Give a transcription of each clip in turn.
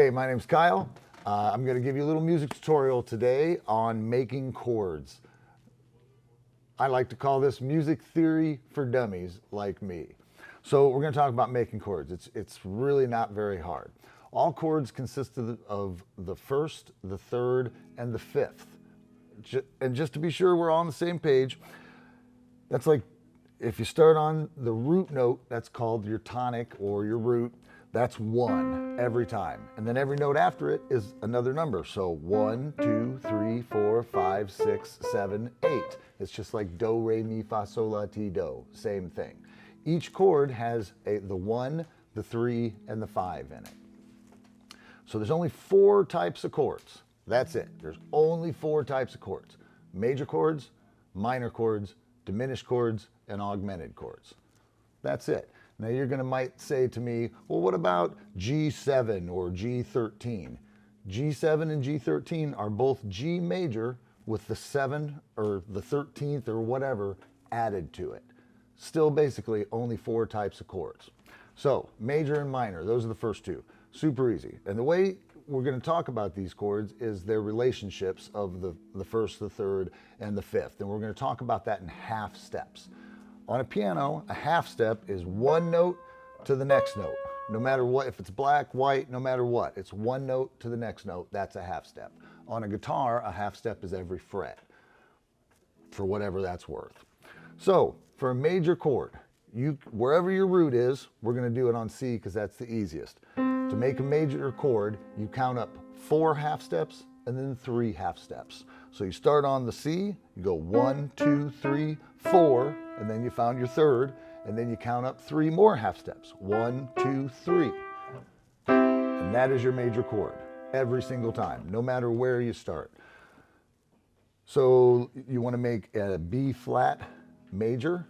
Hey, my name's Kyle. I'm going to give you a little music tutorial today on making chords. I like to call this music theory for dummies like me. So we're going to talk about making chords. It's really not very hard. All chords consist of the first, the third, and the fifth. And just to be sure we're all on the same page, that's like if you start on the root note, that's called your tonic or your root. That's 1 every time. And then every note after it is another number. So 1, 2, 3, 4, 5, 6, 7, 8. It's just like do, re, mi, fa, sol, la, ti, do. Same thing. Each chord has the 1, the 3, and the 5 in it. So there's only 4 types of chords. That's it. There's only 4 types of chords. Major chords, minor chords, diminished chords, and augmented chords. That's it. Now you're going to might say to me, well, what about G7 or G13? G7 and G13 are both G major with the 7 or the 13th or whatever added to it. Still basically only 4 types of chords. So major and minor, those are the first 2. Super easy. And the way we're going to talk about these chords is their relationships of the first, the third, and the fifth. And we're going to talk about that in half steps. On a piano, a half step is 1 note to the next note. No matter what, if it's black, white, no matter what, it's 1 note to the next note. That's a half step. On a guitar, a half step is every fret, for whatever that's worth. So for a major chord, wherever your root is, we're going to do it on C because that's the easiest. To make a major chord, you count up 4 half steps and then 3 half steps. So you start on the C, you go 1, 2, 3, 4, and then you found your third, and then you count up 3 more half steps. 1, 2, 3. And that is your major chord every single time, no matter where you start. So you want to make a B flat major.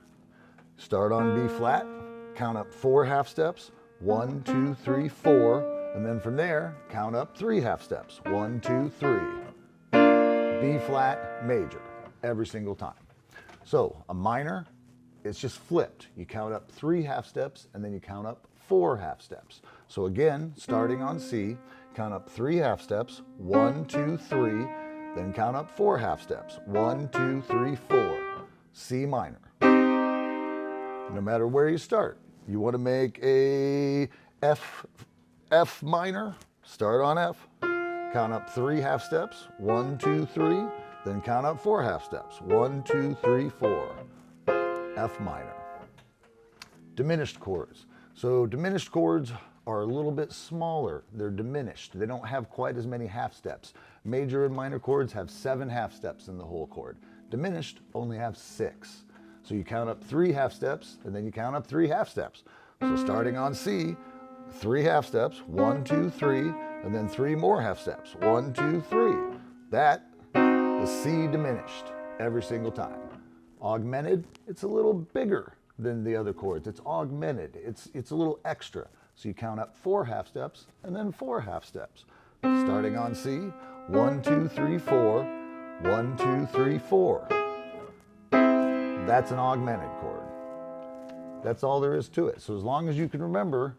Start on B flat, count up 4 half steps. 1, 2, 3, 4, and then from there, count up 3 half steps. 1, 2, 3. B flat major every single time. So a minor, it's just flipped. You count up 3 half steps and then you count up 4 half steps. So again, starting on C, count up 3 half steps. 1, 2, 3, then count up 4 half steps. 1, 2, 3, 4. C minor. No matter where you start. You want to make a F minor, start on F, count up 3 half steps, 1, 2, 3, then count up 4 half steps, 1, 2, 3, 4, F minor. Diminished chords. So diminished chords are a little bit smaller. They're diminished. They don't have quite as many half steps. Major and minor chords have 7 half steps in the whole chord. Diminished only have 6. So you count up 3 half steps, and then you count up 3 half steps. So starting on C, 3 half steps, 1, 2, 3, and then 3 more half steps, 1, 2, 3. That is C diminished every single time. Augmented, it's a little bigger than the other chords. It's augmented, it's a little extra. So you count up 4 half steps, and then 4 half steps. Starting on C, 1, 2, 3, 4, 1, 2, 3, 4. That's an augmented chord. That's all there is to it. So as long as you can remember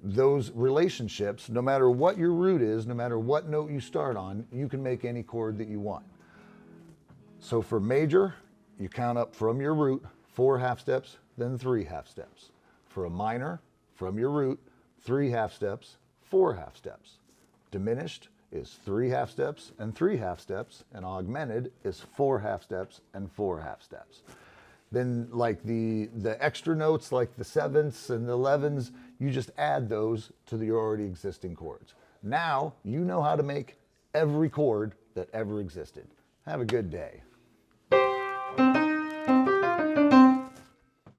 those relationships, no matter what your root is, no matter what note you start on, you can make any chord that you want. So for major, you count up from your root 4 half steps, then 3 half steps. For a minor, from your root, 3 half steps, 4 half steps. Diminished is 3 half steps and 3 half steps, and augmented is 4 half steps and 4 half steps. Then like the extra notes like the 7ths and the 11s, you just add those to your already existing chords. Now you know how to make every chord that ever existed. Have a good day.